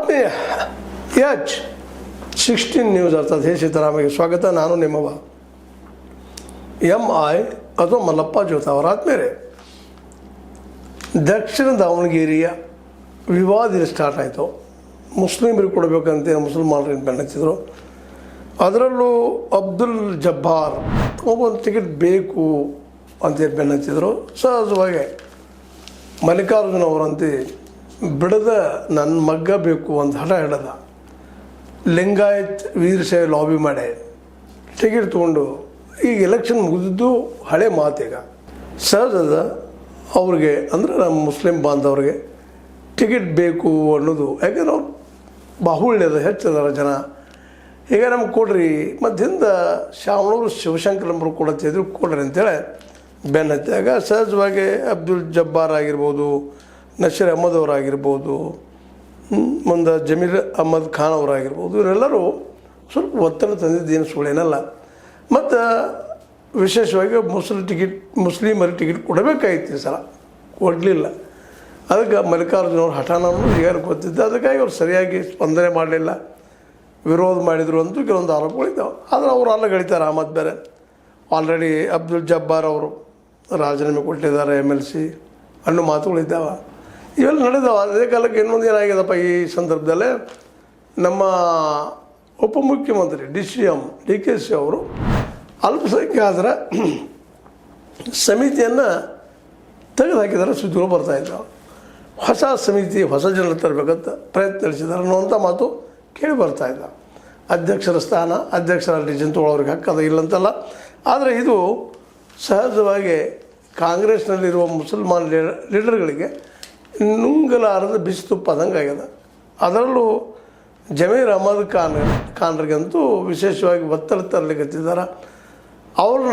ಆತ್ಮೀಯ H16 news ಅರ್ಥಾತ್ ಹೇ ಸಿದ್ದರಾಮಯ್ಯ ಸ್ವಾಗತ. ನಾನು ನಿಮ್ಮವ MI ಅಥವಾ ಮಲ್ಲಪ್ಪ ಜೋತ ಅವರ ಆತ್ಮೀಯರೇ. ದಕ್ಷಿಣ ದಾವಣಗೆರೆಯ ವಿವಾದ ಸ್ಟಾರ್ಟ್ ಆಯಿತು. ಮುಸ್ಲಿಮರಿಗೆ ಕೊಡಬೇಕಂತ ಮುಸಲ್ಮಾನರಿಗೆ ಬೆನ್ನತ್ತಿದ್ರು. ಅದರಲ್ಲೂ ಅಬ್ದುಲ್ ಜಬ್ಬಾರ್ ಒಂದು ಟಿಕೆಟ್ ಬೇಕು ಅಂತೇಳಿ ಬೆನ್ನತ್ತಿದ್ರು. ಸಹಜವಾಗಿ ಮಲ್ಲಿಕಾರ್ಜುನ ಅವರಂತೆ ಬಿಡದ ನನ್ನ ಮಗ್ಗ ಬೇಕು ಅಂತ ಹಠ ಹಿಡದ. ಲಿಂಗಾಯತ್ ವೀರಶೈವ ಲಾಬಿ ಮಾಡಿ ಟಿಕೆಟ್ ತೊಗೊಂಡು ಈಗ ಎಲೆಕ್ಷನ್ ಮುಗಿದಿದ್ದು ಹಳೆ ಮಾತೀಗ. ಸಹಜದ ಅವ್ರಿಗೆ ಅಂದರೆ ನಮ್ಮ ಮುಸ್ಲಿಂ ಬಾಂಧವ್ರಿಗೆ ಟಿಕೆಟ್ ಬೇಕು ಅನ್ನೋದು. ಯಾಕೆಂದ್ರೆ ಅವ್ರು ಬಾಹುಳ್ಯದ ಹೆಚ್ಚದಾರ ಜನ. ಈಗ ನಮ್ಗೆ ಕೊಡ್ರಿ ಮತ್ತು ಹಿಂದೆ ಶಾಮಳೂರು ಶಿವಶಂಕರಂಬರು ಕೊಡತ್ತಿದ್ರು ಕೊಡ್ರಿ ಅಂತೇಳಿ ಬೆನ್ನತ್ತಾಗ ಸಹಜವಾಗಿ ಅಬ್ದುಲ್ ಜಬ್ಬಾರ್ ಆಗಿರ್ಬೋದು, ನಶೀರ್ ಅಹಮದ್ ಅವರಾಗಿರ್ಬೋದು, ಮುಂದೆ ಜಮೀರ್ ಅಹಮದ್ ಖಾನ್ ಅವರಾಗಿರ್ಬೋದು, ಇವರೆಲ್ಲರೂ ಸ್ವಲ್ಪ ಒತ್ತಡ ತಂದಿದ್ದೇನು ಸುಳ್ಳೇನಲ್ಲ. ಮತ್ತು ವಿಶೇಷವಾಗಿ ಮುಸ್ಲಿಮರಿಗೆ ಟಿಕೆಟ್ ಕೊಡಬೇಕಾಗಿತ್ತು ಈ ಸಲ, ಕೊಡಲಿಲ್ಲ. ಅದಕ್ಕೆ ಮಲ್ಲಿಕಾರ್ಜುನ ಅವ್ರ ಹಠಾನೂ ಈಗಾಗಲೇ ಗೊತ್ತಿದ್ದೆ. ಅದಕ್ಕಾಗಿ ಅವ್ರು ಸರಿಯಾಗಿ ಸ್ಪಂದನೆ ಮಾಡಲಿಲ್ಲ, ವಿರೋಧ ಮಾಡಿದರು ಅಂತೂ ಕೆಲವೊಂದು ಆರೋಪಗಳಿದ್ದಾವೆ. ಆದರೆ ಅವರು ಅಲ್ಲ ಗಳಿತಾರೆ. ಅಹಮದ್ ಬೇರೆ ಆಲ್ರೆಡಿ ಅಬ್ದುಲ್ ಜಬ್ಬಾರ್ ಅವರು ರಾಜೀನಾಮೆ ಕೊಟ್ಟಿದ್ದಾರೆ, MLC ಅನ್ನೋ ಮಾತುಗಳಿದ್ದಾವೆ. ಇವೆಲ್ಲ ನಡೆದಾವೆ. ಅದೇ ಕಾಲಕ್ಕೆ ಇನ್ನೊಂದು ಏನಾಗ್ಯದಪ್ಪ ಈ ಸಂದರ್ಭದಲ್ಲೇ, ನಮ್ಮ ಉಪಮುಖ್ಯಮಂತ್ರಿ DKC ಅವರು ಅಲ್ಪಸಂಖ್ಯಾತರ ಸಮಿತಿಯನ್ನು ತೆಗೆದುಹಾಕಿದ್ದಾರೆ. ಸುದ್ದಿಗಳು ಬರ್ತಾಯಿದ್ದಾವೆ. ಹೊಸ ಸಮಿತಿ ಹೊಸ ಜನರು ತರಬೇಕಂತ ಪ್ರಯತ್ನ ನಡೆಸಿದ್ದಾರೆ ಅನ್ನುವಂಥ ಮಾತು ಕೇಳಿ ಬರ್ತಾಯಿದ್ದಾವೆ. ಅಧ್ಯಕ್ಷರ ಸ್ಥಾನ ಅಧ್ಯಕ್ಷರಲ್ಲಿ ಜಂತುಗಳವ್ರಿಗೆ ಹಕ್ಕದ ಇಲ್ಲಂತಲ್ಲ. ಆದರೆ ಇದು ಸಹಜವಾಗಿ ಕಾಂಗ್ರೆಸ್ನಲ್ಲಿರುವ ಮುಸಲ್ಮಾನ್ ಲೀಡರ್ಗಳಿಗೆ ನುಂಗಲಾರದ ಬಿಸಿ ತುಪ್ಪ ಆದಂಗೆ ಆಗ್ಯದ. ಅದರಲ್ಲೂ ಜಮೀರ್ ಅಹಮದ್ ಖಾನ್ರಿಗಂತೂ ವಿಶೇಷವಾಗಿ ಒತ್ತಡ ತರಲಿಕ್ಕತ್ತಿದ್ದಾರೆ. ಅವ್ರನ್ನ